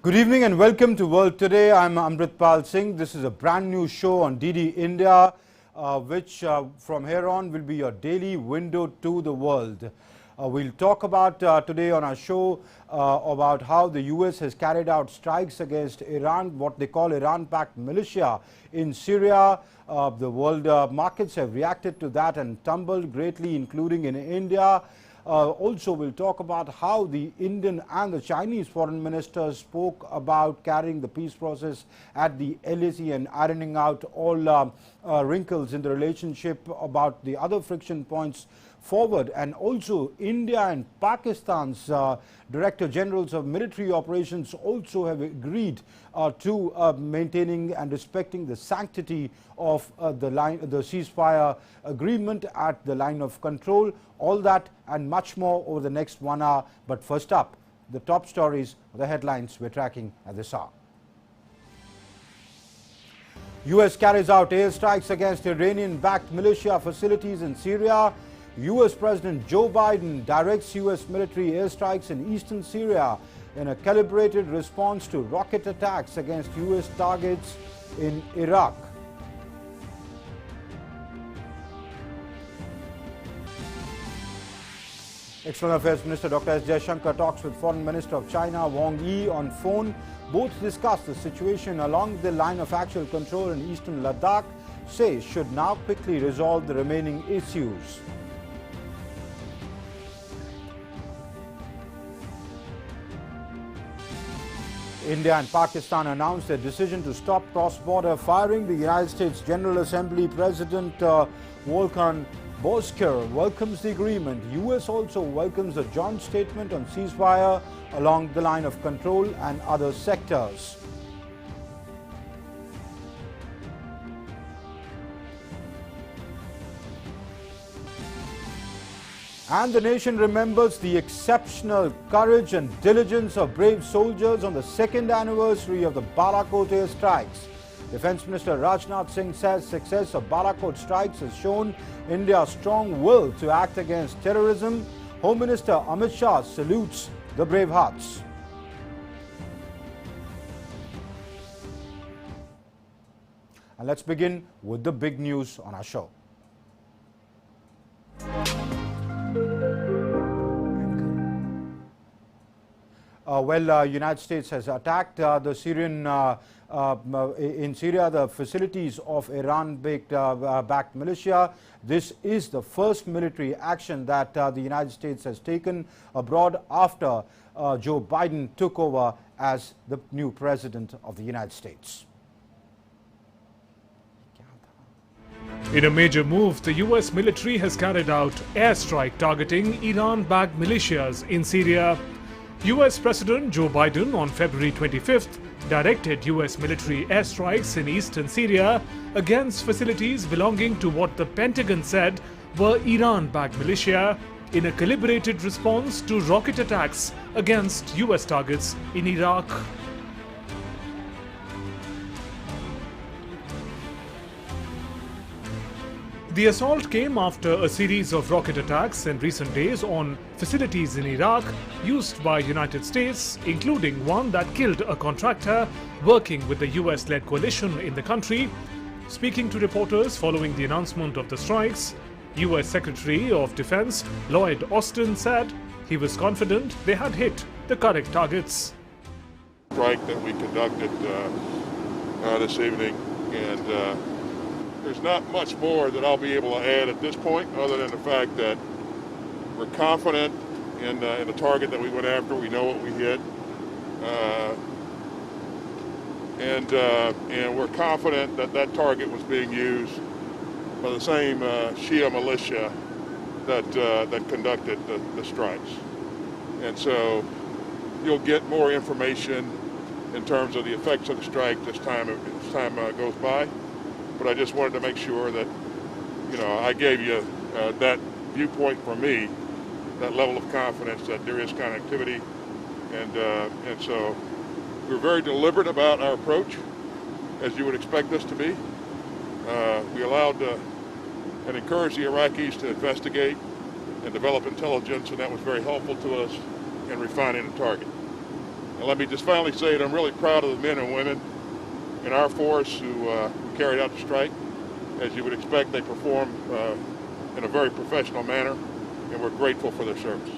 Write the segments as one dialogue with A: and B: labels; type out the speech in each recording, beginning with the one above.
A: Good evening and welcome to World Today. I'm Amritpal Singh. This is a brand new show on DD India, which from here on will be your daily window to the world. We'll talk about today on our show about how the US has carried out strikes against Iran, what they call Iran-backed militia in Syria. The world markets have reacted to that and tumbled greatly, including in India. Also, we'll talk about how the Indian and the Chinese foreign ministers spoke about carrying the peace process at the LAC and ironing out all wrinkles in the relationship, about the other friction points forward. And also India and Pakistan's Director Generals of Military Operations also have agreed to maintaining and respecting the sanctity of the ceasefire agreement at the line of control. All that and much more over the next 1 hour. But first up, the top stories, the headlines we're tracking at this hour. US carries out airstrikes against Iranian-backed militia facilities in Syria. US President Joe Biden directs US military airstrikes in eastern Syria in a calibrated response to rocket attacks against US targets in Iraq. External Affairs Minister Dr. S. Jaishankar talks with Foreign Minister of China Wang Yi on phone. Both discuss the situation along the line of actual control in eastern Ladakh, say should now quickly resolve the remaining issues. India and Pakistan announced their decision to stop cross-border firing. The United States General Assembly President Volkan Bozkir welcomes the agreement. US also welcomes a joint statement on ceasefire along the line of control and other sectors. And the nation remembers the exceptional courage and diligence of brave soldiers on the second anniversary of the Balakot Airstrikes. Defence Minister Rajnath Singh says success of Balakot strikes has shown India's strong will to act against terrorism. Home Minister Amit Shah salutes the brave hearts. And let's begin with the big news on our show. United States has attacked the Syrian in Syria, the facilities of Iran-backed militia. This is the first military action that the United States has taken abroad after Joe Biden took over as the new president of the United States.
B: In a major move, the US military has carried out airstrike targeting Iran-backed militias in Syria. US President Joe Biden on February 25th directed US military airstrikes in eastern Syria against facilities belonging to what the Pentagon said were Iran-backed militia in a calibrated response to rocket attacks against US targets in Iraq. The assault came after a series of rocket attacks in recent days on facilities in Iraq used by United States, including one that killed a contractor working with the US-led coalition in the country. Speaking to reporters following the announcement of the strikes, US Secretary of Defense Lloyd Austin said he was confident they had hit the correct targets.
C: Strike that we conducted this evening, and there's not much more that I'll be able to add at this point, other than the fact that we're confident in the target that we went after. We know what we hit, and we're confident that that target was being used by the same Shia militia that conducted the strikes. And so you'll get more information in terms of the effects of the strike as time goes by. But I just wanted to make sure that, I gave you that viewpoint from me, that level of confidence that there is connectivity. And so we're very deliberate about our approach, as you would expect us to be. We allowed and encouraged the Iraqis to investigate and develop intelligence, and that was very helpful to us in refining the target. And let me just finally say that I'm really proud of the men and women in our force who carried out the strike. As you would expect, they performed in a very professional manner, and we're grateful for their service.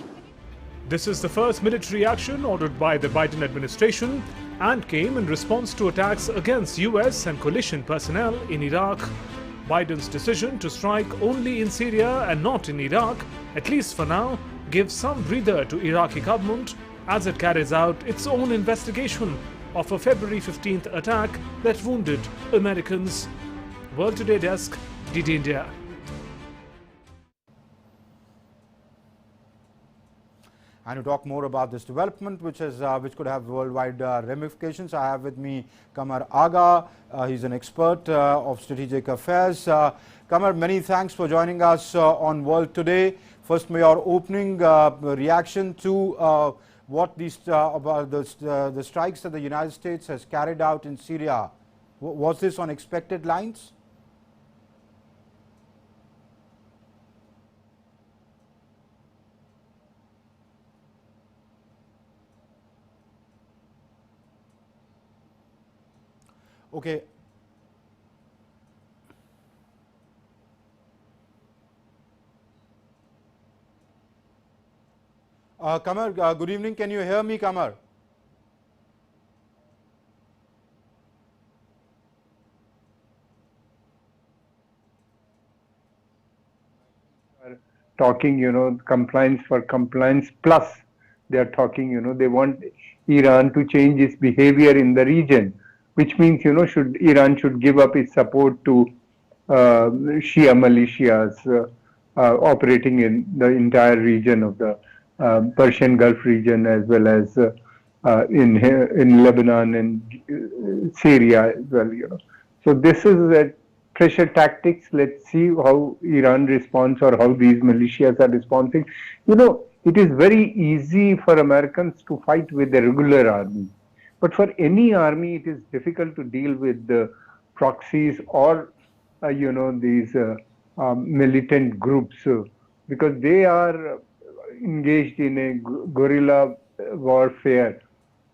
B: This is the first military action ordered by the Biden administration and came in response to attacks against US and coalition personnel in Iraq. Biden's decision to strike only in Syria and not in Iraq, at least for now, gives some breather to Iraqi government as it carries out its own investigation of a February 15th attack that wounded Americans. World Today Desk, DD India.
A: And to talk more about this development, which could have worldwide ramifications, I have with me Kamar Aga. He's an expert of strategic affairs. Kamar, many thanks for joining us on World Today. First, may your opening reaction to what these about the strikes that the United States has carried out in Syria. Was this on expected lines? Okay. Kamar, good evening. Can you hear me, Kamar?
D: Talking, compliance for compliance plus they are talking, they want Iran to change its behavior in the region, which means, Iran should give up its support to Shia militias operating in the entire region of the Persian Gulf region, as well as in Lebanon and Syria as well. So this is a pressure tactics. Let's see how Iran responds or how these militias are responding. It is very easy for Americans to fight with the regular army. But for any army, it is difficult to deal with the proxies or, these militant groups because they are engaged in a guerrilla warfare.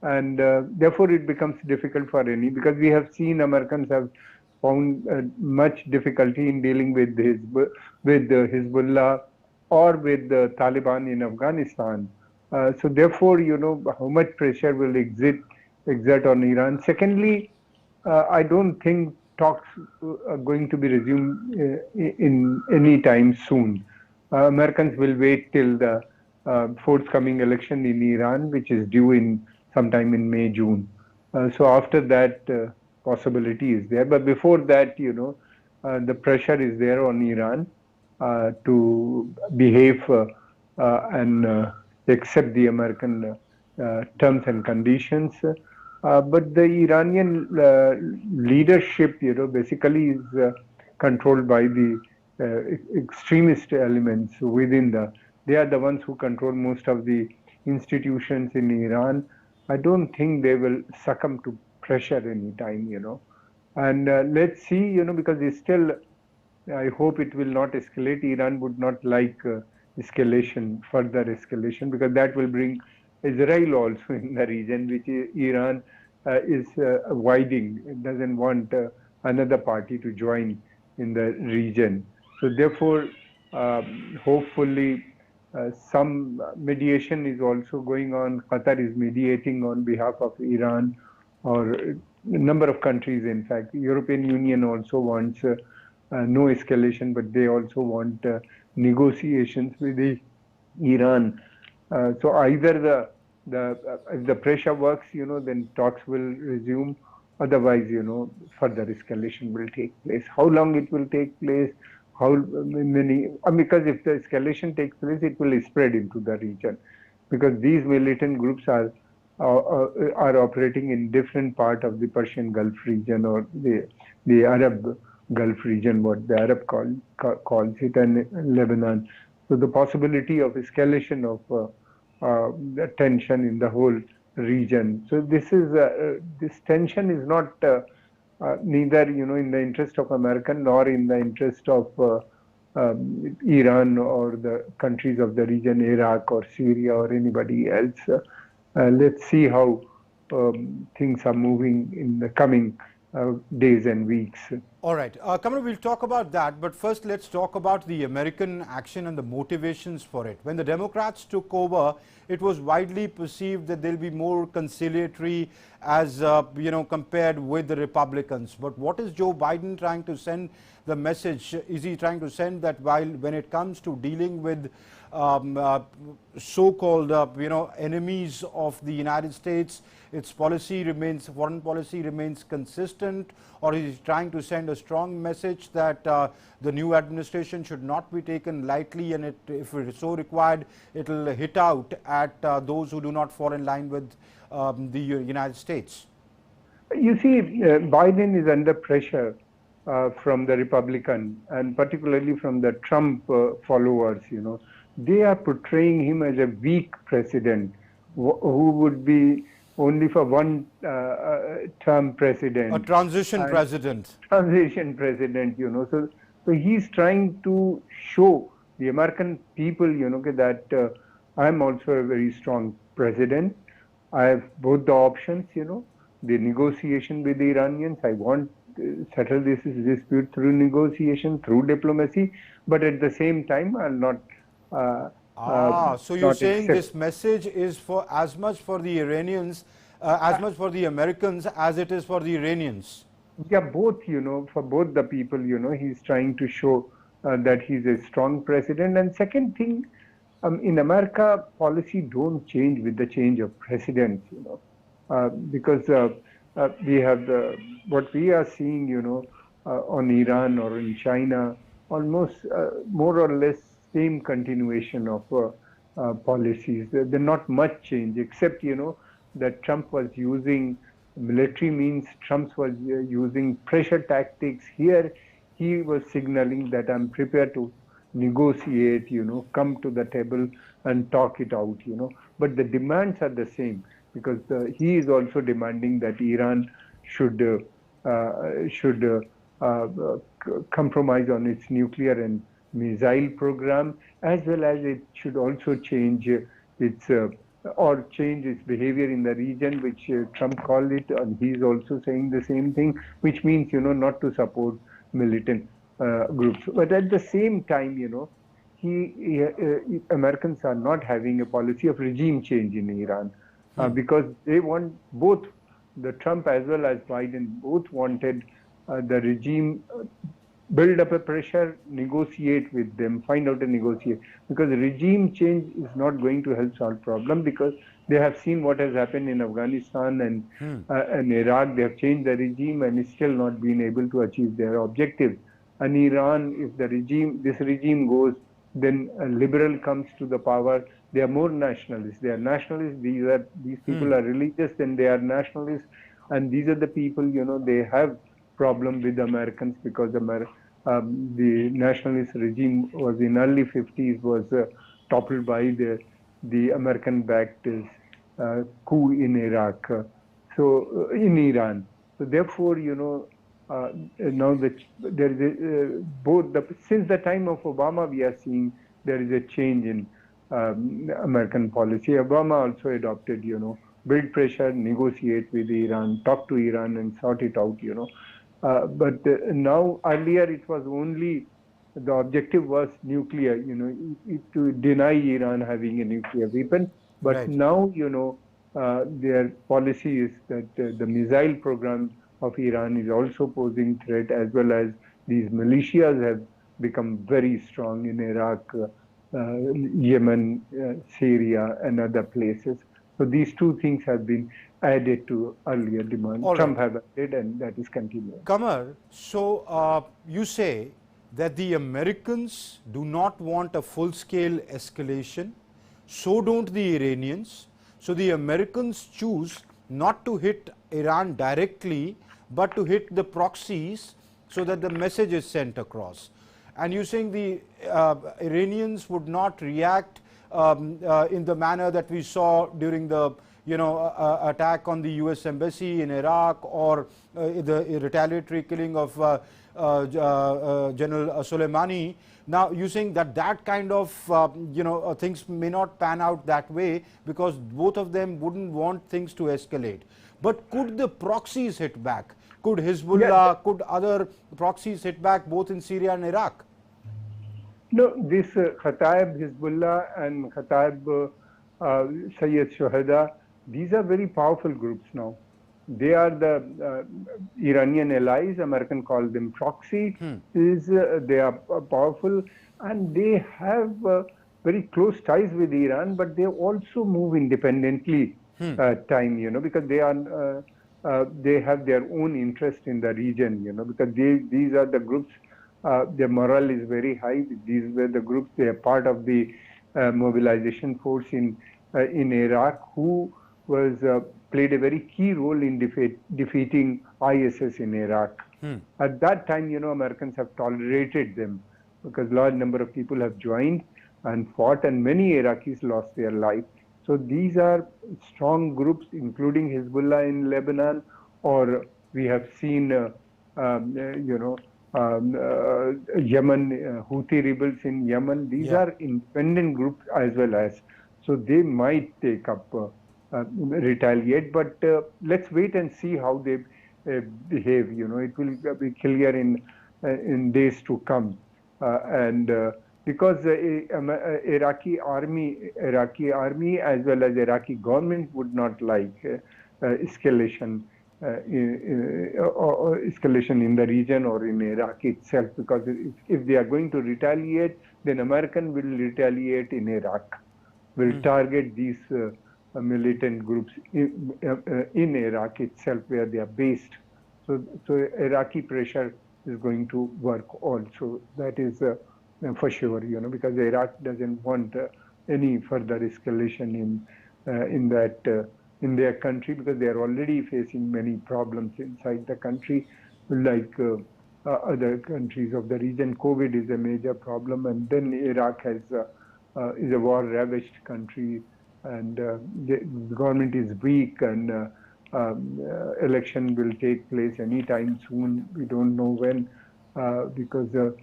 D: And therefore, it becomes difficult for any, because we have seen Americans have found much difficulty in dealing with Hezbollah or with the Taliban in Afghanistan. So therefore, how much pressure will exert on Iran. Secondly, I don't think talks are going to be resumed in any time soon. Americans will wait till the forthcoming election in Iran, which is due in sometime in May, June. So after that, possibility is there. But before that, the pressure is there on Iran to behave and accept the American terms and conditions. But the Iranian leadership, basically is controlled by the extremist elements within they are the ones who control most of the institutions in Iran. I don't think they will succumb to pressure any time, And let's see, because it's still, I hope it will not escalate. Iran would not like escalation, further escalation, because that will bring Israel also in the region, which Iran is avoiding. It doesn't want another party to join in the region. So therefore, hopefully, some mediation is also going on. Qatar is mediating on behalf of Iran, or a number of countries, in fact. The European Union also wants no escalation, but they also want negotiations with Iran. So either if the pressure works, then talks will resume. Otherwise, further escalation will take place. How long it will take place? How many? Because if the escalation takes place, it will spread into the region, because these militant groups are operating in different part of the Persian Gulf region, or the Arab Gulf region, what the Arab calls it, and Lebanon. So the possibility of escalation of the tension in the whole region. So this tension is not neither in the interest of American nor in the interest of Iran or the countries of the region, Iraq or Syria or anybody else. Let's see how things are moving in the coming days and weeks.
A: All right, Kamar, we'll talk about that, but first let's talk about the American action and the motivations for it. When the Democrats took over, it was widely perceived that they'll be more conciliatory as, compared with the Republicans. But what is Joe Biden trying to send the message? Is he trying to send that when it comes to dealing with so-called, enemies of the United States, its foreign policy remains consistent, or is he trying to send a strong message that the new administration should not be taken lightly, and if it is so required, it will hit out at those who do not fall in line with the United States?
D: You see, Biden is under pressure from the Republican and particularly from the Trump followers. They are portraying him as a weak president who would be only for one term president.
A: A transition president.
D: Transition president, So he's trying to show the American people, that I'm also a very strong president. I have both the options, the negotiation with the Iranians. I want to settle this dispute through negotiation, through diplomacy, but at the same time, I'll not.
A: So you're saying this message is for as much for the Iranians, as much for the Americans as it is for the Iranians?
D: Yeah, both, for both the people, he's trying to show that he's a strong president. And second thing, in America, policy don't change with the change of presidents, because we have what we are seeing, on Iran or in China, almost more or less same continuation of policies. There's not much change, except, that Trump was using military means, Trump was using pressure tactics. Here, he was signaling that I'm prepared to negotiate, come to the table and talk it out, But the demands are the same, because he is also demanding that Iran should compromise on its nuclear and missile program, as well as it should also change its change its behavior in the region, which Trump called it, and he's also saying the same thing, which means, not to support militant groups. But at the same time, Americans are not having a policy of regime change in Iran, because they want both, the Trump as well as Biden, both wanted the regime build up a pressure, negotiate with them, find out and negotiate. Because regime change is not going to help solve problem, because they have seen what has happened in Afghanistan and Iraq. They have changed the regime and still not been able to achieve their objectives. And Iran, if this regime goes, then a liberal comes to the power. They are more nationalists. They are nationalists. These people are religious, then they are nationalists. And these are the people, they have problem with Americans, because the nationalist regime was in early 50s was toppled by the American-backed coup in Iraq, in Iran. So therefore, now there is since the time of Obama, we are seeing there is a change in American policy. Obama also adopted, build pressure, negotiate with Iran, talk to Iran and sort it out, But now, earlier it was only, the objective was nuclear, to deny Iran having a nuclear weapon. But
A: right.
D: Now, their policy is that the missile program of Iran is also posing threat, as well as these militias have become very strong in Iraq, Yemen, Syria, and other places. So these two things have been added to earlier demand.
A: All
D: Trump
A: right.
D: have added, and that is continuing.
A: Kamar, so you say that the Americans do not want a full-scale escalation, so don't the Iranians. So the Americans choose not to hit Iran directly, but to hit the proxies so that the message is sent across. And you're saying the Iranians would not react in the manner that we saw during the attack on the US embassy in Iraq, or the retaliatory killing of General Soleimani. Now, you saying that that kind of things may not pan out that way because both of them wouldn't want things to escalate. But could the proxies hit back? Could Hezbollah, could other proxies hit back both in Syria and Iraq?
D: No, this Kataib Hezbollah and Kataib Sayyid Shuhada, these are very powerful groups now. They are the Iranian allies. American call them proxy. They are powerful, and they have very close ties with Iran, but they also move independently because they have their own interest in the region, because these are the groups, their morale is very high. These were the groups, they are part of the mobilization force in Iraq, who was played a very key role in defeating ISIS in Iraq. At that time, Americans have tolerated them because large number of people have joined and fought, and many Iraqis lost their life. So these are strong groups, including Hezbollah in Lebanon, or we have seen, Yemen, Houthi rebels in Yemen. These are independent groups as well as. So they might take up, retaliate, but let's wait and see how they behave. It will be clear in days to come, because Iraqi army as well as Iraqi government would not like escalation in the region or in Iraq itself, because if they are going to retaliate, then American will retaliate in Iraq, will target these militant groups in Iraq itself where they are based. So Iraqi pressure is going to work also. That is for sure, because Iraq doesn't want any further escalation in their country, because they are already facing many problems inside the country, like other countries of the region. COVID is a major problem, and then Iraq is a war-ravaged country, and the government is weak, and election will take place anytime soon. We don't know when, because of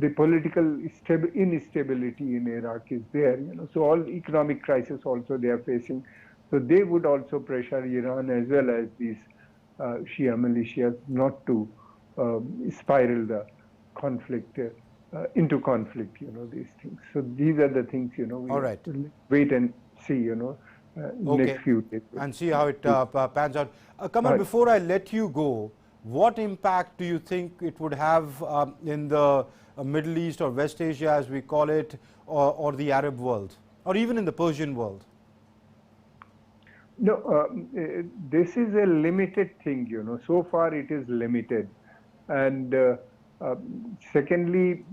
D: the political instability in Iraq is there. So all economic crisis also they are facing. So they would also pressure Iran as well as these Shia militias not to spiral the conflict into conflict. These things. So these are the things. We
A: all right.
D: Wait and see. Next few days.
A: And see how it pans out. Kamal, before I let you go, what impact do you think it would have in the Middle East or West Asia, as we call it, or the Arab world, or even in the Persian world?
D: No, this is a limited thing, So far it is limited. And secondly,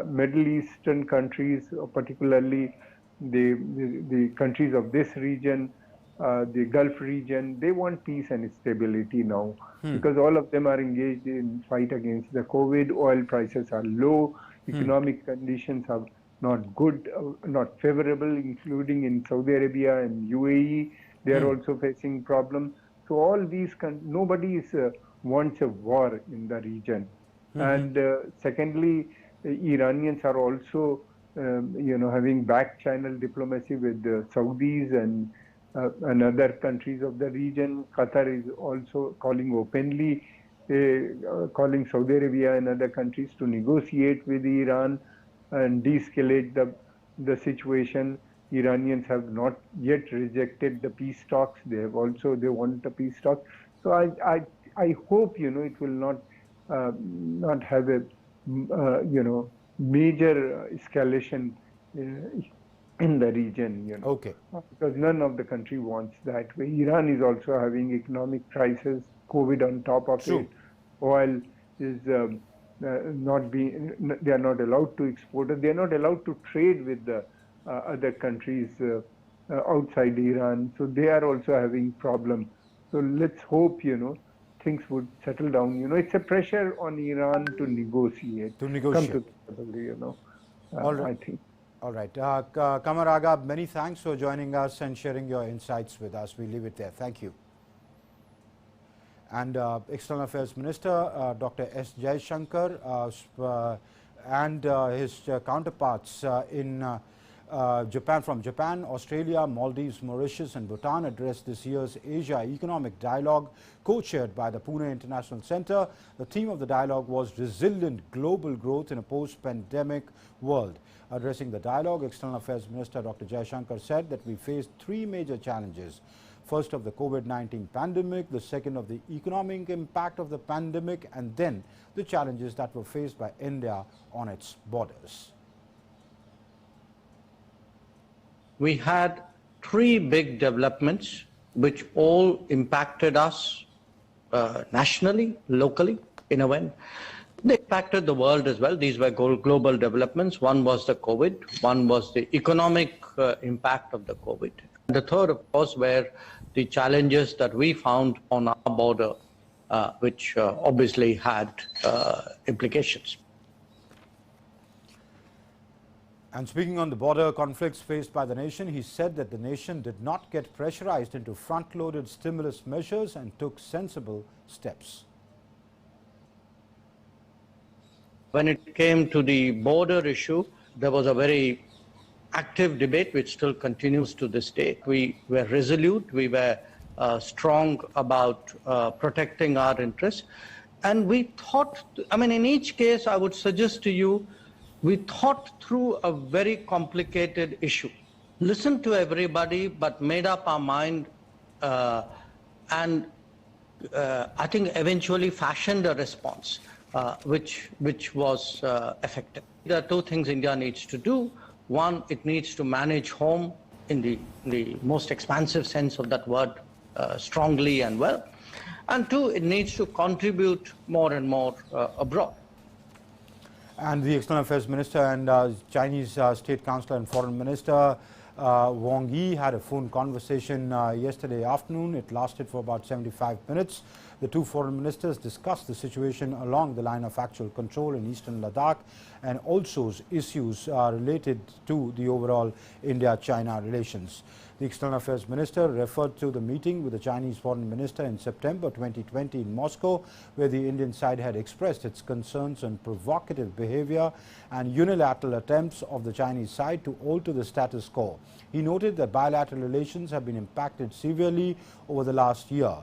D: Middle Eastern countries, particularly the countries of this region, the Gulf region, they want peace and stability now, because all of them are engaged in fight against the COVID. Oil prices are low, economic conditions are not good, not favorable, including in Saudi Arabia and UAE. They are also facing problems. So all these, nobody wants a war in the region. And secondly, Iranians are also, having back channel diplomacy with the Saudis and other countries of the region. Qatar is also calling openly, calling Saudi Arabia and other countries to negotiate with Iran and de-escalate the situation. Iranians have not yet rejected the peace talks. They want the peace talks. So I hope it will not have a major escalation in the region.
A: Okay.
D: Because none of the country wants that way. Iran is also having economic crisis, COVID on top of it. Oil is not being. They are not allowed to export it. They are not allowed to trade with the other countries outside Iran. So they are also having problems. So let's hope, things would settle down. It's a pressure on Iran to negotiate,
A: To
D: come to
A: negotiate.
D: the table,
A: All right.
D: I think.
A: All right. Kamar Agha, many thanks for joining us and sharing your insights with us. We leave it there. Thank you. And External Affairs Minister Dr. S. Jaishankar and his counterparts in Japan, Australia, Maldives, Mauritius and Bhutan addressed this year's Asia Economic Dialogue, co-chaired by the Pune International Centre. The theme of the dialogue was Resilient Global Growth in a Post-Pandemic World. Addressing the dialogue, External Affairs Minister Dr. Jaishankar said that we faced three major challenges. First of the COVID-19 pandemic, the second of the economic impact of the pandemic, and then the challenges that were faced by India on its borders.
E: We had three big developments which all impacted us nationally, locally, in a way. They impacted the world as well. These were global developments. One was the COVID, one was the economic impact of the COVID. The third, of course, were the challenges that we found on our border, which obviously had implications.
A: And speaking on the border conflicts faced by the nation, he said that the nation did not get pressurized into front-loaded stimulus measures and took sensible steps.
E: When it came to the border issue, there was a very active debate which still continues to this day. We were resolute, we were strong about protecting our interests. And we thought, in each case, I would suggest to you, we thought through a very complicated issue. Listened to everybody, but made up our mind and I think eventually fashioned a response which was effective. There are two things India needs to do. One, it needs to manage home in the most expansive sense of that word strongly and well. And two, it needs to contribute more and more abroad.
A: And the External Affairs Minister and Chinese State Councillor and Foreign Minister Wang Yi had a phone conversation yesterday afternoon. It lasted for about 75 minutes. The two foreign ministers discussed the situation along the line of actual control in eastern Ladakh and also issues related to the overall India-China relations. The External Affairs Minister referred to the meeting with the Chinese Foreign Minister in September 2020 in Moscow, where the Indian side had expressed its concerns on provocative behavior and unilateral attempts of the Chinese side to alter the status quo. He noted that bilateral relations have been impacted severely over the last year.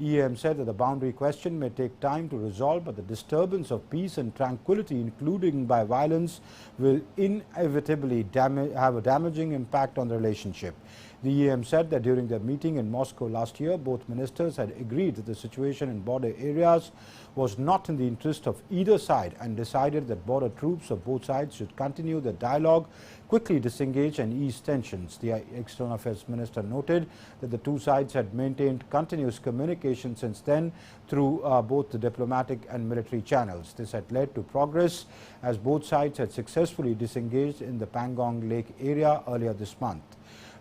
A: EAM said that the boundary question may take time to resolve, but the disturbance of peace and tranquility, including by violence, will inevitably have a damaging impact on the relationship. The EAM said that during their meeting in Moscow last year, both ministers had agreed that the situation in border areas was not in the interest of either side and decided that border troops of both sides should continue the dialogue, quickly disengage and ease tensions. The External Affairs Minister noted that the two sides had maintained continuous communication since then through both the diplomatic and military channels. This had led to progress as both sides had successfully disengaged in the Pangong Lake area earlier this month.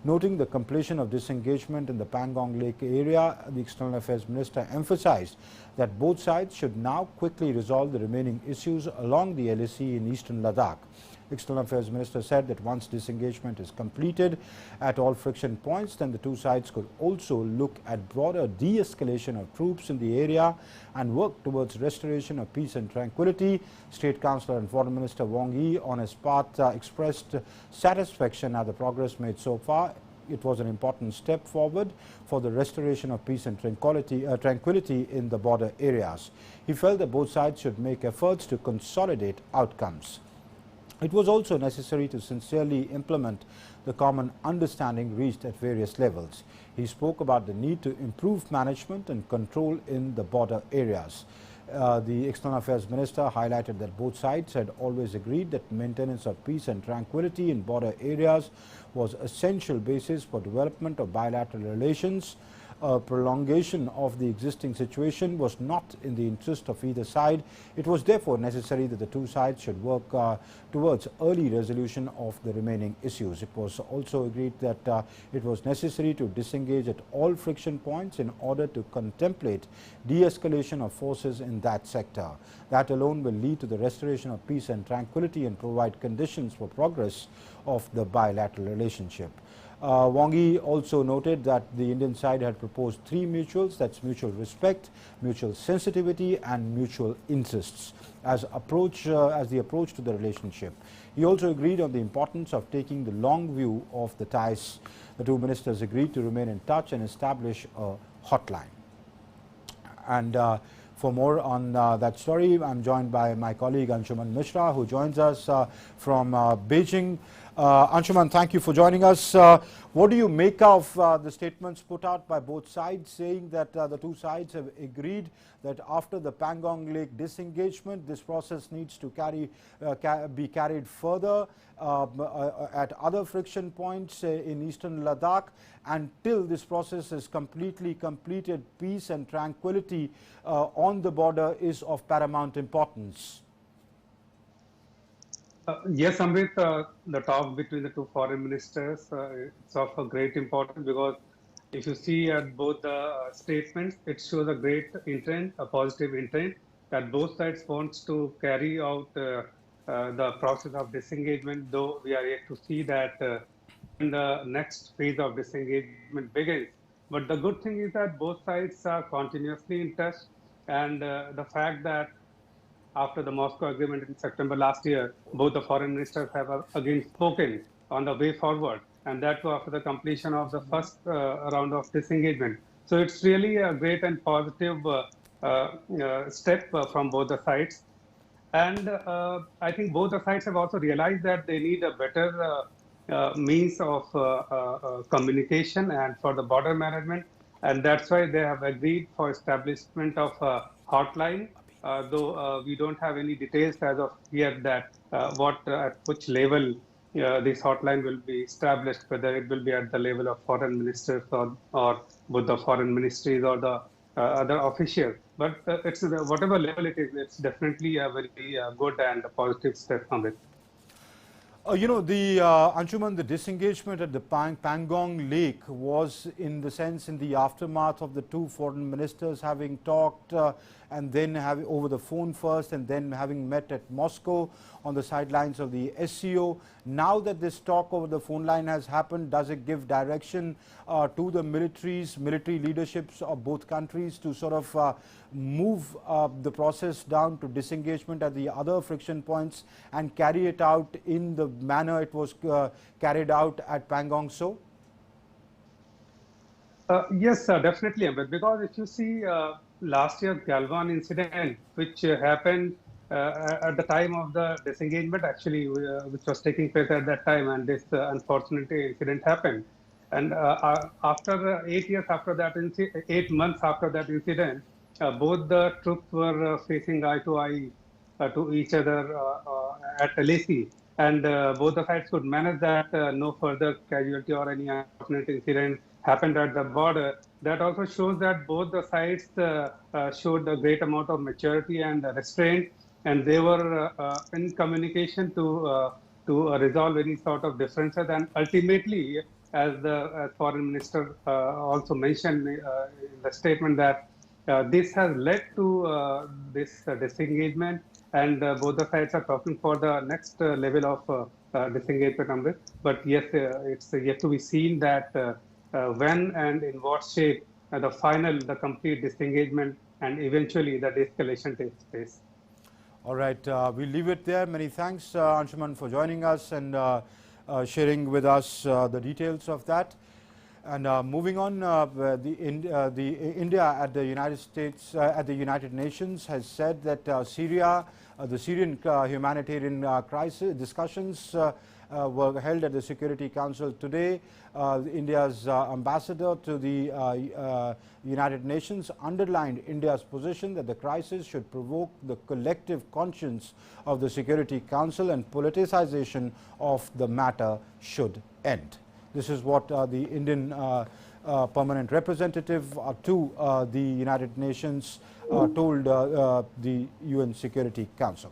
A: Noting the completion of disengagement in the Pangong Lake area, the External Affairs Minister emphasized that both sides should now quickly resolve the remaining issues along the LAC in eastern Ladakh. External Affairs Minister said that once disengagement is completed at all friction points, then the two sides could also look at broader de-escalation of troops in the area and work towards restoration of peace and tranquility. State Councillor and Foreign Minister Wang Yi, on his part, expressed satisfaction at the progress made so far. It was an important step forward for the restoration of peace and tranquility in the border areas. He felt that both sides should make efforts to consolidate outcomes. It was also necessary to sincerely implement the common understanding reached at various levels. He spoke about the need to improve management and control in the border areas. The External Affairs Minister highlighted that both sides had always agreed that maintenance of peace and tranquility in border areas was an essential basis for development of bilateral relations. A prolongation of the existing situation was not in the interest of either side. It was therefore necessary that the two sides should work towards early resolution of the remaining issues. It was also agreed that it was necessary to disengage at all friction points in order to contemplate de-escalation of forces in that sector. That alone will lead to the restoration of peace and tranquility and provide conditions for progress of the bilateral relationship. Wang Yi also noted that the Indian side had proposed three mutuals, that's mutual respect, mutual sensitivity and mutual interests as the approach to the relationship. He also agreed on the importance of taking the long view of the ties. The two ministers agreed to remain in touch and establish a hotline. And for more on that story, I'm joined by my colleague Anshuman Mishra, who joins us from Beijing. Anshuman, thank you for joining us. What do you make of the statements put out by both sides saying that the two sides have agreed that after the Pangong Lake disengagement, this process needs to be carried further at other friction points in eastern Ladakh until this process is completely completed? Peace and tranquility on the border is of paramount importance.
F: Yes, Amrit, the talk between the two foreign ministers is of a great importance, because if you see at both the statements, it shows a great intent, a positive intent, that both sides wants to carry out the process of disengagement, though we are yet to see that when the next phase of disengagement begins. But the good thing is that both sides are continuously in touch, and the fact that after the Moscow agreement in September last year, both the foreign ministers have again spoken on the way forward, and that too after the completion of the first round of disengagement. So it's really a great and positive step from both the sides. And I think both the sides have also realized that they need a better means of communication and for the border management. And that's why they have agreed for establishment of a hotline. Though we don't have any details as of yet that at which level this hotline will be established, whether it will be at the level of foreign ministers or with the foreign ministries or the other officials. But it's whatever level it is, it's definitely a very good and a positive step from it.
A: You know, Anshuman, the disengagement at the Pangong Lake was in the sense in the aftermath of the two foreign ministers having talked and then having over the phone first and then having met at Moscow on the sidelines of the SCO. Now that this talk over the phone line has happened, does it give direction to the military leaderships of both countries to sort of move the process down to disengagement at the other friction points and carry it out in the manner it was carried out at Pangong So?
F: Yes, definitely, because if you see last year's Galwan incident, which happened at the time of the disengagement, actually, which was taking place at that time, and this unfortunate incident happened. And after 8 years after that, 8 months after that incident, both the troops were facing eye to eye to each other at LAC, and both the sides could manage that no further casualty or any unfortunate incident happened at the border. That also shows that both the sides showed a great amount of maturity and restraint, and they were in communication to resolve any sort of differences. And ultimately, as the foreign minister also mentioned in the statement, that this has led to this disengagement, and both the sides are talking for the next level of disengagement. But yes, it's yet to be seen that when and in what shape the complete disengagement and eventually the de-escalation takes place.
A: All right, we'll leave it there. Many thanks, Anshuman, for joining us and sharing with us the details of that. And moving on, India at the United Nations has said that Syria, the Syrian humanitarian crisis discussions were held at the Security Council today. India's ambassador to the United Nations underlined India's position that the crisis should provoke the collective conscience of the Security Council and politicization of the matter should end. This is what the Indian permanent representative to the United Nations, told the UN Security Council.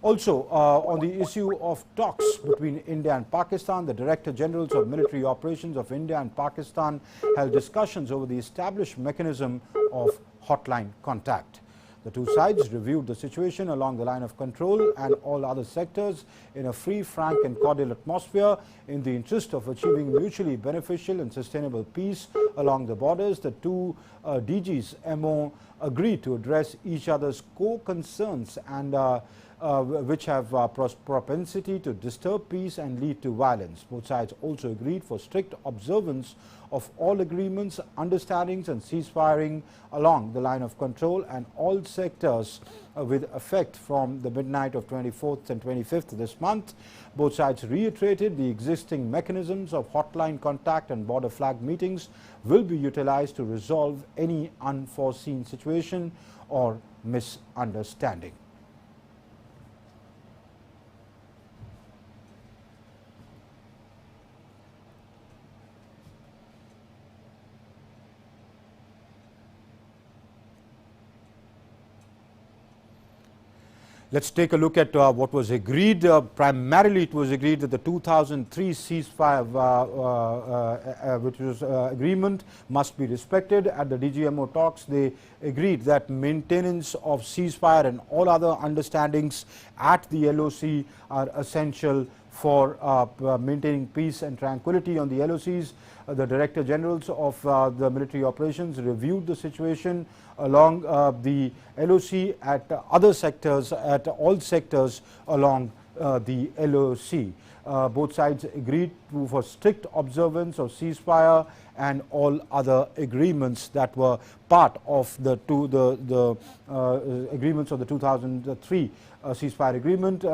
A: Also, on the issue of talks between India and Pakistan, the Director Generals of Military Operations of India and Pakistan held discussions over the established mechanism of hotline contact. The two sides reviewed the situation along the line of control and all other sectors in a free, frank and cordial atmosphere in the interest of achieving mutually beneficial and sustainable peace along the borders. The two DGs MO agreed to address each other's core concerns and which have propensity to disturb peace and lead to violence. Both sides also agreed for strict observance of all agreements, understandings and ceasefiring along the line of control and all sectors with effect from the midnight of 24th and 25th this month. Both sides reiterated the existing mechanisms of hotline contact and border flag meetings will be utilized to resolve any unforeseen situation or misunderstanding. Let's take a look at what was agreed. Primarily, it was agreed that the 2003 ceasefire, which was agreement, must be respected. At the DGMO talks, they agreed that maintenance of ceasefire and all other understandings at the LOC are essential for maintaining peace and tranquility on the LOCs. The Director Generals of the military operations reviewed the situation along the LOC at other sectors, at all sectors along the LOC. Both sides agreed for strict observance of ceasefire and all other agreements that were part of the agreements of the 2003 ceasefire agreement.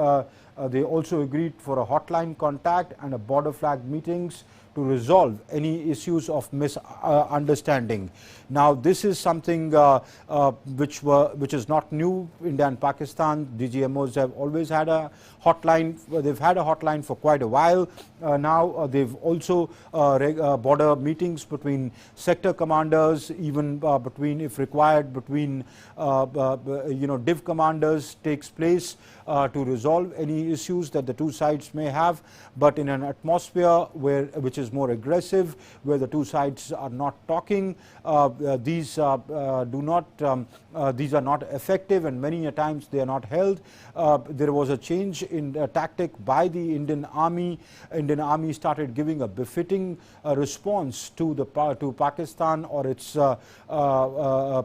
A: They also agreed for a hotline contact and a border flag meetings to resolve any issues of misunderstanding. Now, this is something which is not new. India and Pakistan DGMOs have always had a hotline. They've had a hotline for quite a while. Now they've also border meetings between sector commanders, even between, if required, between div commanders takes place to resolve any issues that the two sides may have, but in an atmosphere which is more aggressive, where the two sides are not talking. These are not effective, and many a times they are not held. There was a change in tactic by the Indian Army. Indian Army started giving a befitting response to Pakistan or its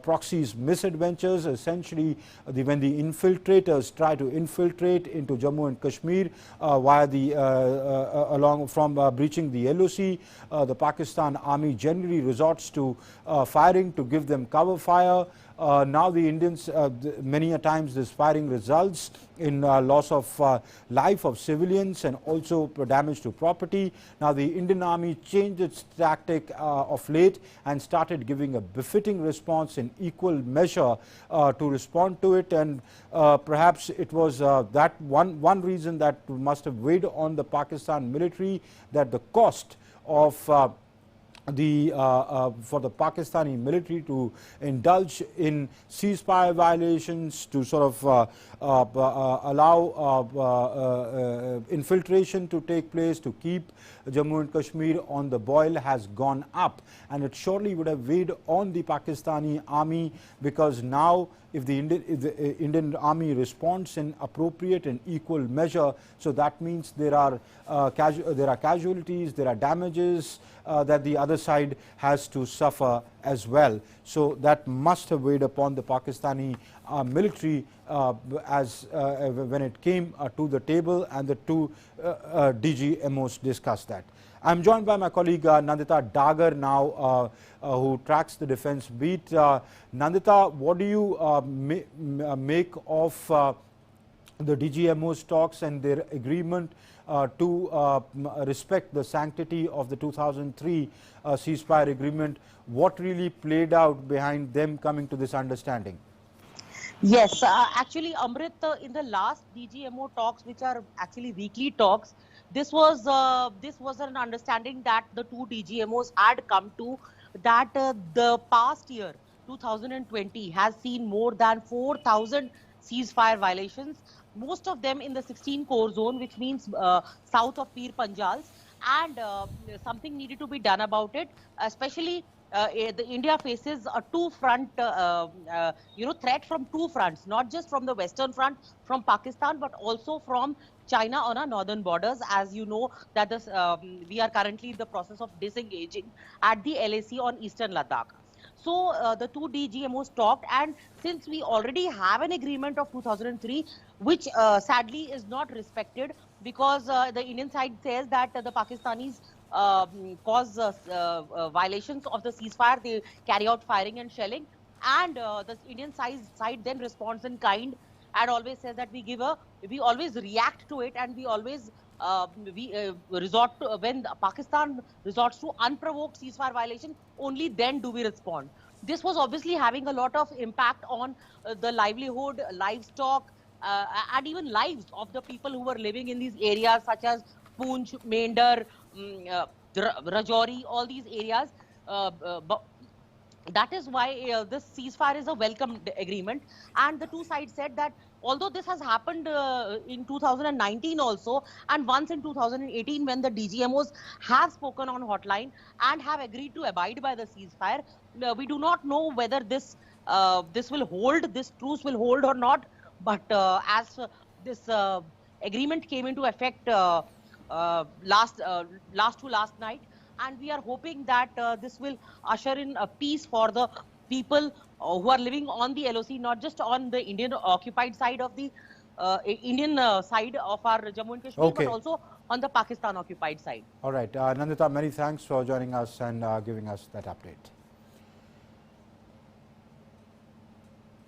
A: proxies' misadventures. Essentially, when the infiltrators try to infiltrate into Jammu and Kashmir via the from breaching the LOC, the Pakistan Army generally resorts to firing to give them cover fire. Now the Indians, many a times this firing results in loss of life of civilians and also damage to property. Now the Indian Army changed its tactic of late and started giving a befitting response in equal measure to respond to it, and perhaps it was that one reason that must have weighed on the Pakistan military, that the cost of for the Pakistani military to indulge in ceasefire violations, to sort of allow infiltration to take place, to keep Jammu and Kashmir on the boil, has gone up, and it surely would have weighed on the Pakistani army, because now if the Indian Army responds in appropriate and equal measure, so that means there are casualties, there are damages that the other side has to suffer as well. So that must have weighed upon the Pakistani military when it came to the table, and the two DGMOs discussed that. I'm joined by my colleague Nandita Dagar now, who tracks the defense beat. Nandita, what do you make of the DGMO's talks and their agreement to respect the sanctity of the 2003 ceasefire agreement? What really played out behind them coming to this understanding?
G: Yes, actually, Amrit, in the last DGMO talks, which are actually weekly talks, This was an understanding that the two DGMOs had come to, that the past year 2020 has seen more than 4,000 ceasefire violations, most of them in the 16 core zone, which means south of Pir Panjals, and something needed to be done about it, especially the India faces a two-front, threat from two fronts, not just from the western front, from Pakistan, but also from China on our northern borders. As you know, that we are currently in the process of disengaging at the LAC on eastern Ladakh. So the two DGMOs talked, and since we already have an agreement of 2003, which sadly is not respected, because the Indian side says that the Pakistanis cause violations of the ceasefire, they carry out firing and shelling, and the Indian side then responds in kind and always says that we always react to it, and we always resort to, when Pakistan resorts to unprovoked ceasefire violation, only then do we respond. This was obviously having a lot of impact on the livelihood, livestock, and even lives of the people who were living in these areas such as Poonch, Mendar, Rajouri, all these areas. But that is why this ceasefire is a welcome agreement, and the two sides said that although this has happened in 2019 also, and once in 2018 when the DGMOs have spoken on hotline and have agreed to abide by the ceasefire, we do not know whether this will hold, this truce will hold or not. But as this agreement came into effect last to last night, and we are hoping that this will usher in a peace for the people who are living on the LOC, not just on the Indian occupied side of the Indian side of our Jammu and Kashmir,
A: Okay.
G: but also on the Pakistan occupied side.
A: All right. Nandita, many thanks for joining us and giving us that update.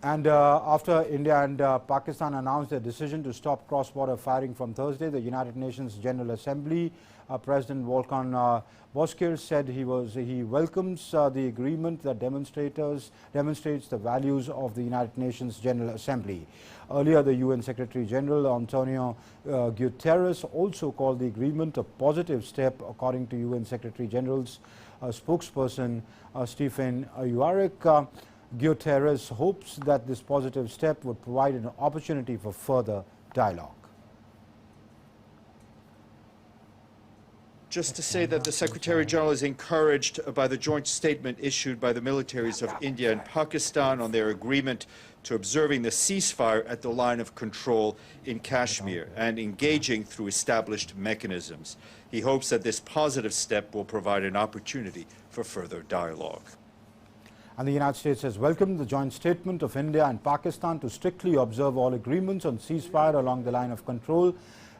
A: And after India and Pakistan announced their decision to stop cross-border firing from Thursday, the United Nations General Assembly, President Volkan Bozkir said he welcomes the agreement that demonstrates the values of the United Nations General Assembly. Earlier, the UN Secretary General Antonio Guterres also called the agreement a positive step, according to UN Secretary General's spokesperson Stephen Dujarric. Guterres hopes that this positive step would provide an opportunity for further dialogue.
H: Just to say that the Secretary General is encouraged by the joint statement issued by the militaries of India and Pakistan on their agreement to observing the ceasefire at the line of control in Kashmir and engaging through established mechanisms. He hopes that this positive step will provide an opportunity for further dialogue.
A: And the United States has welcomed the joint statement of India and Pakistan to strictly observe all agreements on ceasefire along the line of control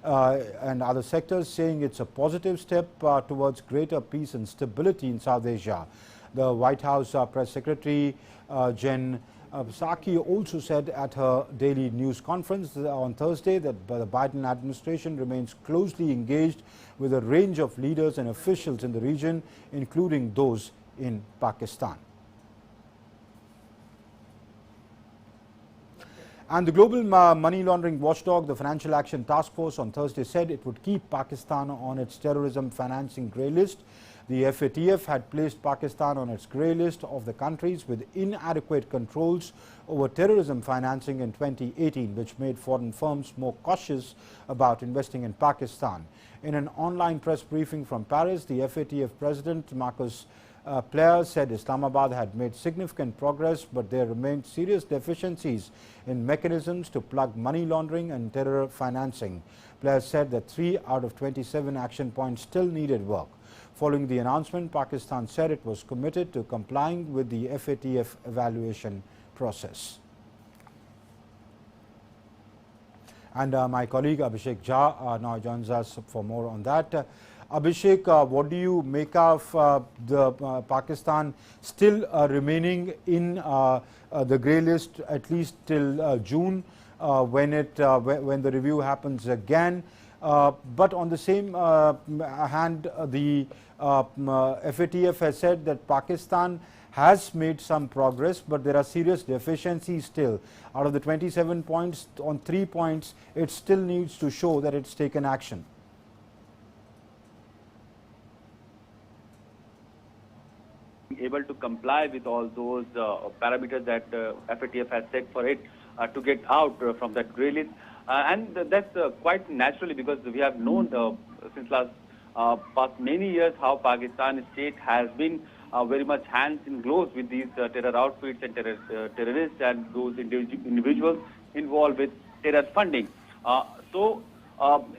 A: and other sectors, saying it's a positive step towards greater peace and stability in South Asia. The White House Press Secretary Jen Psaki also said at her daily news conference on Thursday that the Biden administration remains closely engaged with a range of leaders and officials in the region, including those in Pakistan. And the global money laundering watchdog, the Financial Action Task Force, on Thursday said it would keep Pakistan on its terrorism financing grey list. The FATF had placed Pakistan on its grey list of the countries with inadequate controls over terrorism financing in 2018, which made foreign firms more cautious about investing in Pakistan. In an online press briefing from Paris, the FATF president, Marcus Player, said Islamabad had made significant progress, but there remained serious deficiencies in mechanisms to plug money laundering and terror financing. Player said that 3 out of 27 action points still needed work. Following the announcement, Pakistan said it was committed to complying with the FATF evaluation process. And my colleague Abhishek Jha now joins us for more on that. Abhishek, what do you make of the Pakistan still remaining in the grey list at least till June, when the review happens again? But on the same hand, the FATF has said that Pakistan has made some progress, but there are serious deficiencies still. Out of the 27 points, on 3 points, it still needs to show that it's taken action.
I: being able to comply with all those parameters that FATF has set for it to get out from that grey list. And that's quite naturally, because we have known since past many years how Pakistan state has been very much hands in gloves with these terror outfits and terrorists and those individuals involved with terror funding.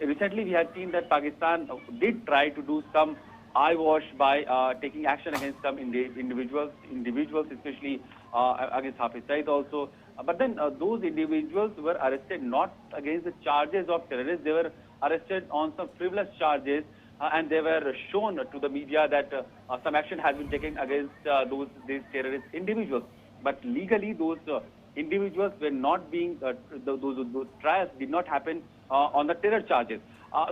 I: Recently we had seen that Pakistan did try to do some eyewash by taking action against some individuals, especially against Hafiz Saeed also. But then those individuals were arrested not against the charges of terrorists. They were arrested on some frivolous charges, and they were shown to the media that some action has been taken against these terrorist individuals. But legally, those individuals were not being, those trials did not happen on the terror charges.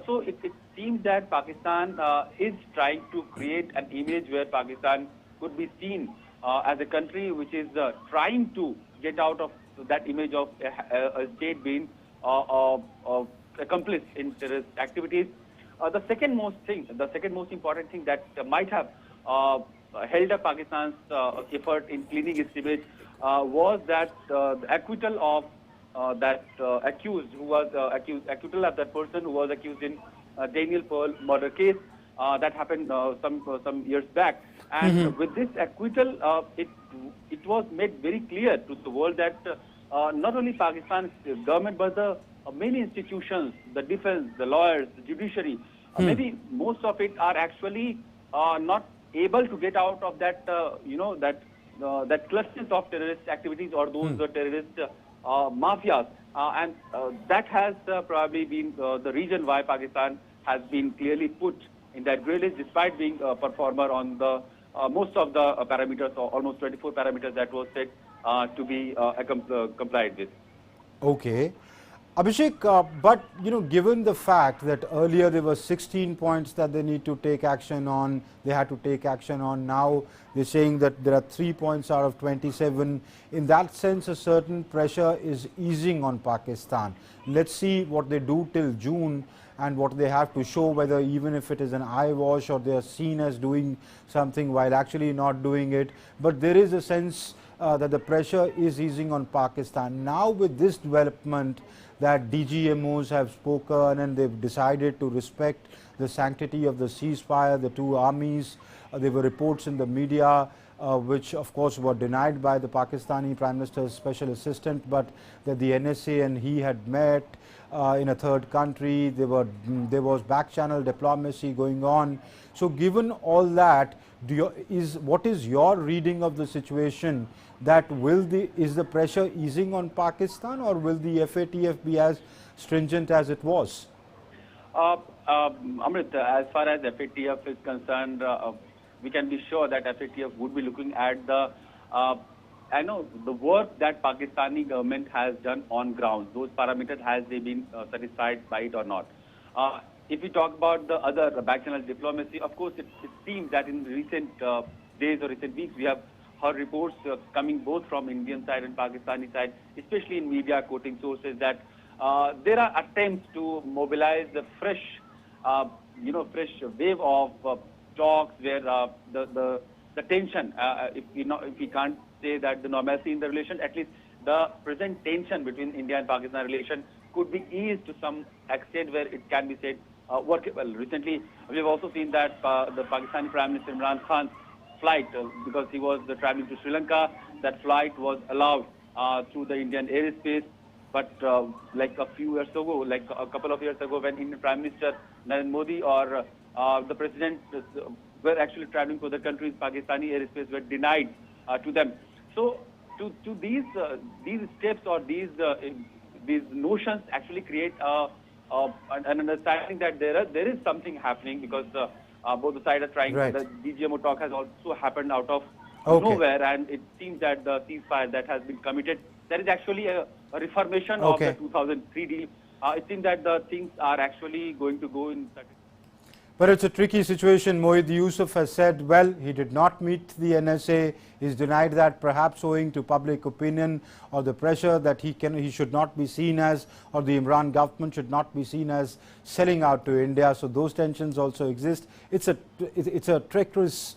I: So it seems that Pakistan is trying to create an image where Pakistan could be seen as a country which is trying to get out of that image of a state being accomplice in terrorist activities. The second most important thing that might have held up Pakistan's effort in cleaning its image was that the acquittal of that accused, who was acquittal of that person who was accused in Daniel Pearl murder case that happened some years back. And with this acquittal, it was made very clear to the world that not only Pakistan's government, but the many institutions, the defense, the lawyers, the judiciary, maybe most of it are actually not able to get out of that, that clusters of terrorist activities or those terrorist mafias. And that has probably been the reason why Pakistan has been clearly put in that grey list, despite being a performer on the most of the parameters, or almost 24 parameters that was said to be complied with.
A: Okay. Abhishek, but given the fact that earlier there were 16 points that they need to take action on, they had to take action on, now they're saying that there are 3 points out of 27. In that sense, a certain pressure is easing on Pakistan. Let's see what they do till June and what they have to show, whether even if it is an eyewash or they are seen as doing something while actually not doing it. But there is a sense that the pressure is easing on Pakistan. Now with this development that DGMOs have spoken and they've decided to respect the sanctity of the ceasefire, the two armies, there were reports in the media which of course were denied by the Pakistani Prime Minister's special assistant, but that the NSA and he had met in a third country. There was back channel diplomacy going on. So given all that, what is your reading of the situation? That is the pressure easing on Pakistan, or will the FATF be as stringent as it was?
I: Amrit, as far as FATF is concerned, we can be sure that FATF would be looking at the the work that Pakistani government has done on ground. Those parameters, has they been satisfied by it or not? If we talk about the other back channel diplomacy, of course, it seems that in recent days or recent weeks, we have heard reports coming both from Indian side and Pakistani side, especially in media quoting sources, that there are attempts to mobilize a fresh wave of talks where the tension, if we can't say that the normalcy in the relation, at least the present tension between India and Pakistan relation could be eased to some extent where it can be said workable. Recently, we have also seen that the Pakistani Prime Minister Imran Khan's flight, because he was traveling to Sri Lanka, that flight was allowed through the Indian airspace. But like a few years ago, like a couple of years ago, when Indian Prime Minister Narendra Modi or the President were actually traveling to the countries, Pakistani airspace were denied to them. So to these steps or these notions actually create an understanding that there is something happening, because both the sides are trying. Right. The DGMO talk has also happened out of nowhere, and it seems that the ceasefire that has been committed, there is actually a reformation of the 2003 deal. It seems that the things are actually going to go in certain.
A: But it's a tricky situation. Mohid Yusuf has said, well, he did not meet the NSA. He's denied that, perhaps owing to public opinion or the pressure that he should not be seen as, or the Imran government should not be seen as selling out to India. So those tensions also exist. It's a treacherous,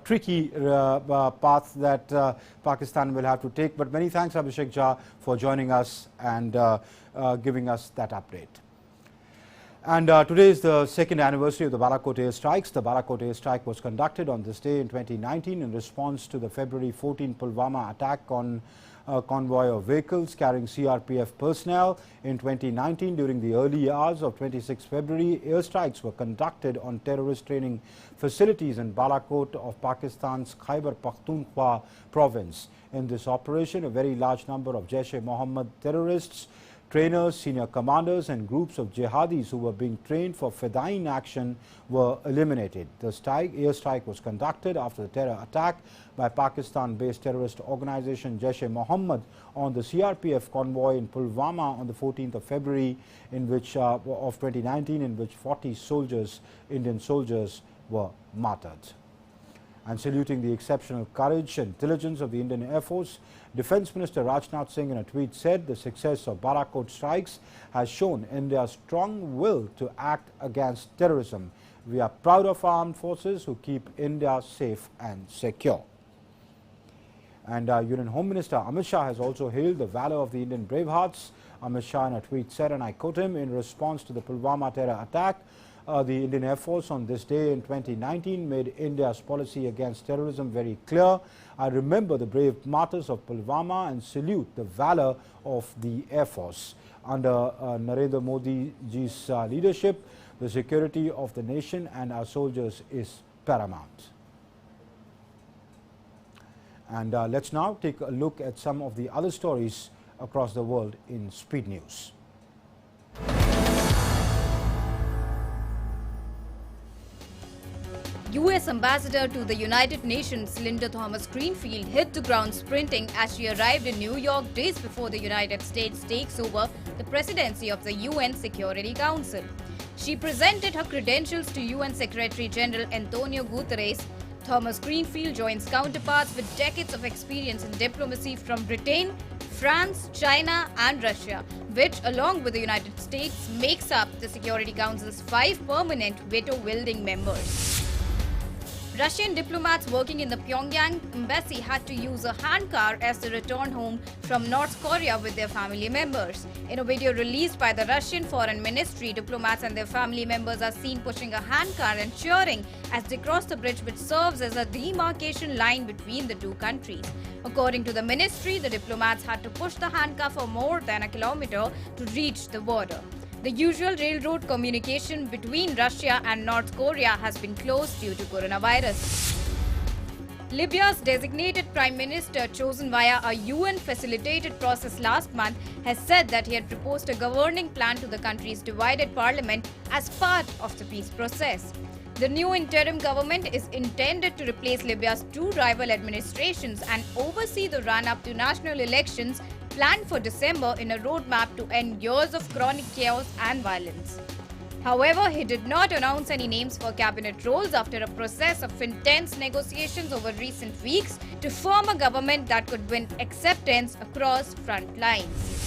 A: tricky path that Pakistan will have to take. But many thanks, Abhishek Jha, for joining us and giving us that update. And today is the second anniversary of the Balakot Airstrikes. The Balakot Airstrike was conducted on this day in 2019 in response to the February 14 Pulwama attack on a convoy of vehicles carrying CRPF personnel. In 2019, during the early hours of 26 February, airstrikes were conducted on terrorist training facilities in Balakot of Pakistan's Khyber Pakhtunkhwa province. In this operation, a very large number of Jaish-e-Mohammed terrorists, trainers, senior commanders and groups of jihadis who were being trained for Fedayeen action were eliminated. The airstrike was conducted after the terror attack by Pakistan-based terrorist organization Jaish-e-Mohammed on the CRPF convoy in Pulwama on the 14th of February of 2019, in which 40 soldiers, Indian soldiers, were martyred. And saluting the exceptional courage and diligence of the Indian Air Force, Defence Minister Rajnath Singh in a tweet said the success of Balakot strikes has shown India's strong will to act against terrorism. We are proud of our armed forces who keep India safe and secure. And Union Home Minister Amit Shah has also hailed the valour of the Indian bravehearts. Amit Shah in a tweet said, and I quote him, in response to the Pulwama terror attack, the Indian Air Force on this day in 2019 made India's policy against terrorism very clear. I remember the brave martyrs of Pulwama and salute the valour of the Air Force. Under Narendra Modi's leadership, the security of the nation and our soldiers is paramount. And let's now take a look at some of the other stories across the world in Speed News.
J: U.S. Ambassador to the United Nations Linda Thomas-Greenfield hit the ground sprinting as she arrived in New York days before the United States takes over the presidency of the UN Security Council. She presented her credentials to UN Secretary General Antonio Guterres. Thomas-Greenfield joins counterparts with decades of experience in diplomacy from Britain, France, China and Russia, which along with the United States makes up the Security Council's 5 permanent veto-wielding members. Russian diplomats working in the Pyongyang embassy had to use a handcar as they returned home from North Korea with their family members. In a video released by the Russian Foreign Ministry, diplomats and their family members are seen pushing a handcar and cheering as they cross the bridge, which serves as a demarcation line between the two countries. According to the ministry, the diplomats had to push the handcar for more than a kilometer to reach the border. The usual railroad communication between Russia and North Korea has been closed due to coronavirus. Libya's designated prime minister, chosen via a UN-facilitated process last month, has said that he had proposed a governing plan to the country's divided parliament as part of the peace process. The new interim government is intended to replace Libya's 2 rival administrations and oversee the run-up to national elections planned for December in a roadmap to end years of chronic chaos and violence. However, he did not announce any names for cabinet roles after a process of intense negotiations over recent weeks to form a government that could win acceptance across front lines.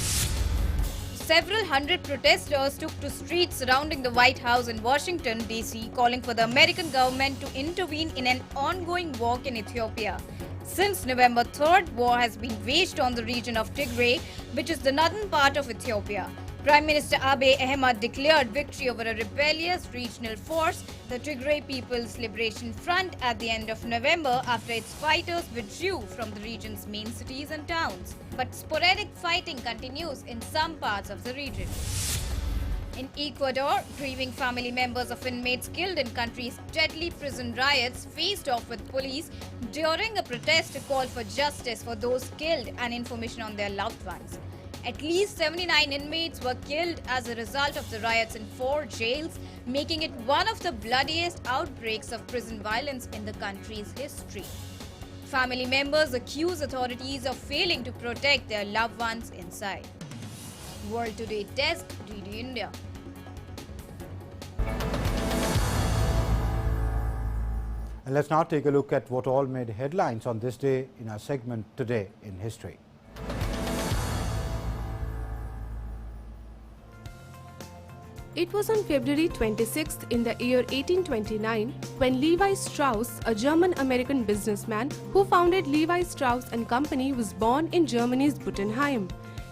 J: Several hundred protesters took to streets surrounding the White House in Washington, D.C., calling for the American government to intervene in an ongoing war in Ethiopia. Since November 3rd, war has been waged on the region of Tigray, which is the northern part of Ethiopia. Prime Minister Abiy Ahmed declared victory over a rebellious regional force, the Tigray People's Liberation Front, at the end of November after its fighters withdrew from the region's main cities and towns. But sporadic fighting continues in some parts of the region. In Ecuador, grieving family members of inmates killed in country's deadly prison riots faced off with police during a protest to call for justice for those killed and information on their loved ones. At least 79 inmates were killed as a result of the riots in 4 jails, making it one of the bloodiest outbreaks of prison violence in the country's history. Family members accuse authorities of failing to protect their loved ones inside. World Today Desk, DD India.
A: And let's now take a look at what all made headlines on this day in our segment Today in History.
K: It was on February 26th in the year 1829 when Levi Strauss, a German-American businessman who founded Levi Strauss & Company, was born in Germany's Buttenheim.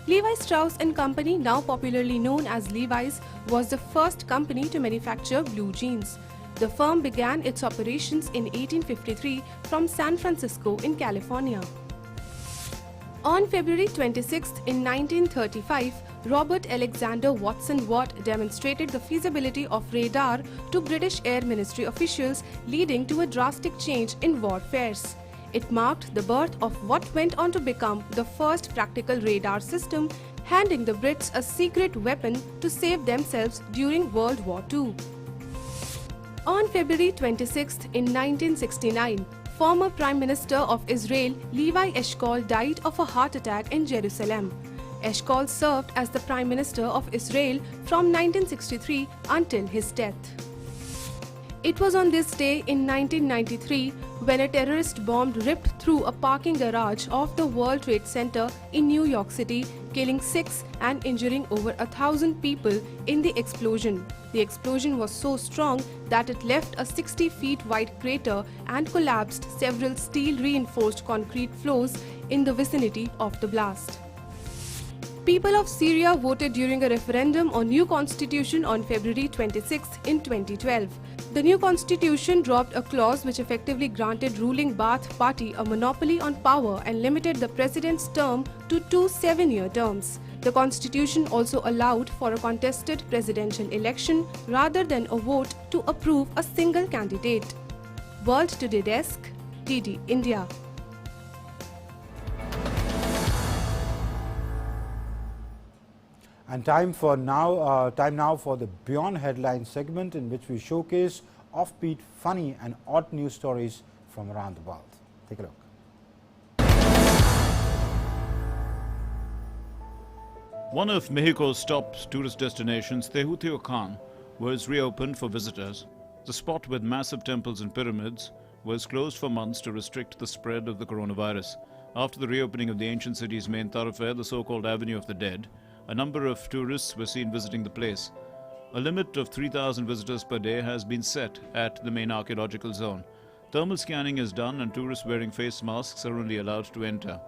K: Levi Strauss & Company, now popularly known as Levi's, was the first company to manufacture blue jeans. The firm began its operations in 1853 from San Francisco in California. On February 26th in 1935, Robert Alexander Watson Watt demonstrated the feasibility of radar to British Air Ministry officials, leading to a drastic change in warfares. It marked the birth of what went on to become the first practical radar system, handing the Brits a secret weapon to save themselves during World War II. On February 26th in 1969, former Prime Minister of Israel Levi Eshkol died of a heart attack in Jerusalem. Eshkol served as the Prime Minister of Israel from 1963 until his death. It was on this day in 1993 when a terrorist bomb ripped through a parking garage of the World Trade Center in New York City, killing 6 and injuring over 1,000 people in the explosion. The explosion was so strong that it left a 60 feet wide crater and collapsed several steel-reinforced concrete floors in the vicinity of the blast. People of Syria voted during a referendum on new constitution on February 26 in 2012. The new constitution dropped a clause which effectively granted ruling Ba'ath Party a monopoly on power and limited the president's term to 2 7-year terms. The constitution also allowed for a contested presidential election rather than a vote to approve a single candidate. World Today Desk, DD India.
A: And time now for the Beyond Headlines segment, in which we showcase offbeat, funny and odd news stories from around the world. Take a look.
L: One of Mexico's top tourist destinations, Teotihuacan, was reopened for visitors. The spot with massive temples and pyramids was closed for months to restrict the spread of the coronavirus. After the reopening of the ancient city's main thoroughfare, the so-called Avenue of the Dead, a number of tourists were seen visiting the place. A limit of 3,000 visitors per day has been set at the main archaeological zone. Thermal scanning is done and tourists wearing face masks are only allowed to enter.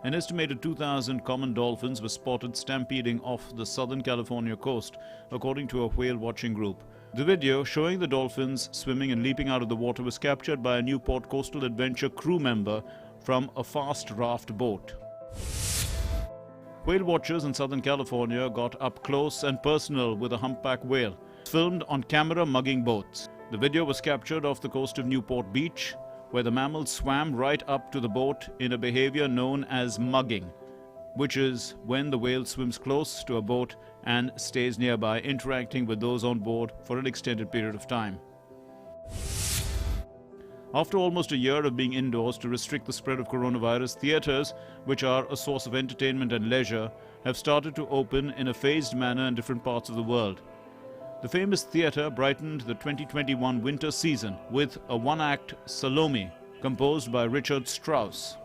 L: An estimated 2,000 common dolphins were spotted stampeding off the Southern California coast, according to a whale watching group. The video showing the dolphins swimming and leaping out of the water was captured by a Newport Coastal Adventure crew member from a fast raft boat. Whale watchers in Southern California got up close and personal with a humpback whale, filmed on camera mugging boats. The video was captured off the coast of Newport Beach, where the mammal swam right up to the boat in a behavior known as mugging, which is when the whale swims close to a boat and stays nearby, interacting with those on board for an extended period of time. After almost a year of being indoors to restrict the spread of coronavirus, theatres, which are a source of entertainment and leisure, have started to open in a phased manner in different parts of the world. The famous theatre brightened the 2021 winter season with a one-act Salome, composed by Richard Strauss.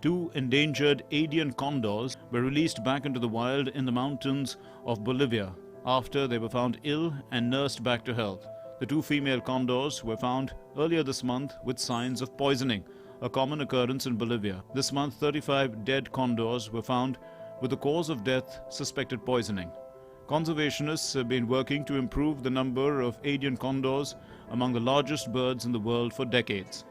L: 2 endangered Adian condors were released back into the wild in the mountains of Bolivia after they were found ill and nursed back to health. The 2 female condors were found earlier this month with signs of poisoning, a common occurrence in Bolivia. This month, 35 dead condors were found with the cause of death suspected poisoning. Conservationists have been working to improve the number of Adian condors, among the largest birds in the world, for decades.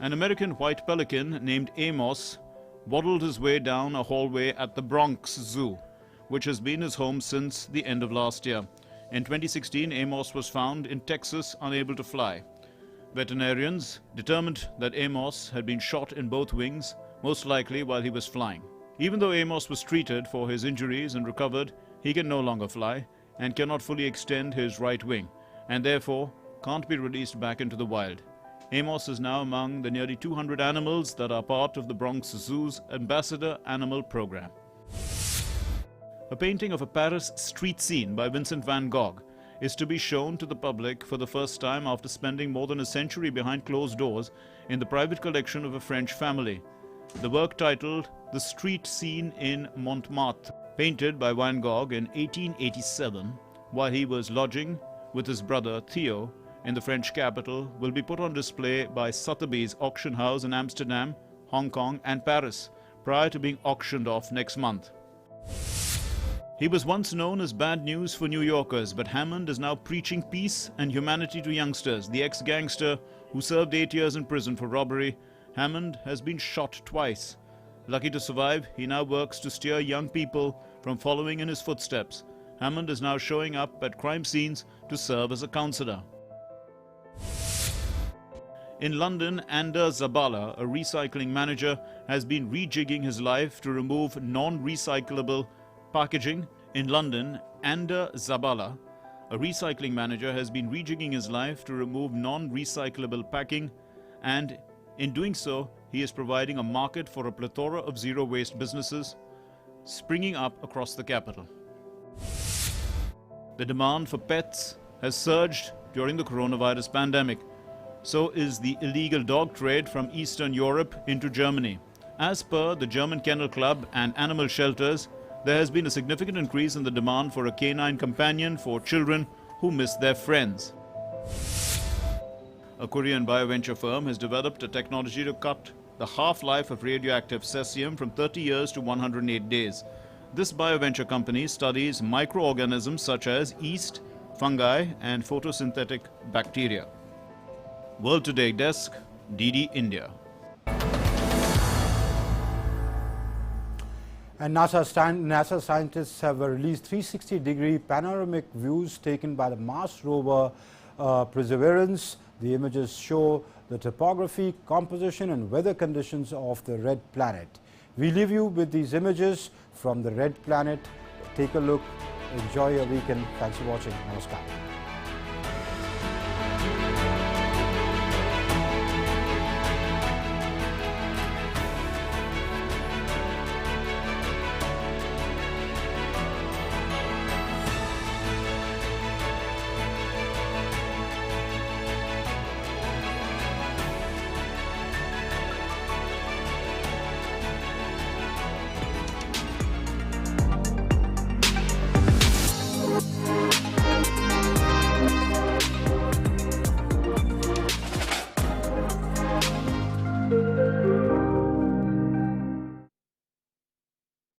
L: An American white pelican named Amos waddled his way down a hallway at the Bronx Zoo, which has been his home since the end of last year. In 2016, Amos was found in Texas unable to fly. Veterinarians determined that Amos had been shot in both wings, most likely while he was flying. Even though Amos was treated for his injuries and recovered, he can no longer fly and cannot fully extend his right wing, and therefore can't be released back into the wild. Amos is now among the nearly 200 animals that are part of the Bronx Zoo's Ambassador Animal Program. A painting of a Paris street scene by Vincent van Gogh is to be shown to the public for the first time after spending more than a century behind closed doors in the private collection of a French family. The work, titled The Street Scene in Montmartre, painted by Van Gogh in 1887 while he was lodging with his brother Theo in the French capital, will be put on display by Sotheby's auction house in Amsterdam, Hong Kong and Paris, prior to being auctioned off next month. He was once known as bad news for New Yorkers, but Hammond is now preaching peace and humanity to youngsters. The ex-gangster who served 8 years in prison for robbery, Hammond has been shot twice. Lucky to survive, he now works to steer young people from following in his footsteps. Hammond is now showing up at crime scenes to serve as a counselor. In London, Ander Zabala, a recycling manager, has been rejigging his life to remove non-recyclable packaging. In London, Ander Zabala, a recycling manager, has been rejigging his life to remove non-recyclable packing, and in doing so, he is providing a market for a plethora of zero-waste businesses springing up across the capital. The demand for pets has surged during the coronavirus pandemic. So is the illegal dog trade from Eastern Europe into Germany. As per the German Kennel Club and animal shelters, there has been a significant increase in the demand for a canine companion for children who miss their friends. A Korean bioventure firm has developed a technology to cut the half-life of radioactive cesium from 30 years to 108 days. This bioventure company studies microorganisms such as yeast, fungi, and photosynthetic bacteria. World Today Desk, DD India.
A: And NASA scientists have released 360-degree panoramic views taken by the Mars rover Perseverance. The images show the topography, composition and weather conditions of the red planet. We leave you with these images from the red planet. Take a look. Enjoy your weekend. Thanks for watching. Namaskar.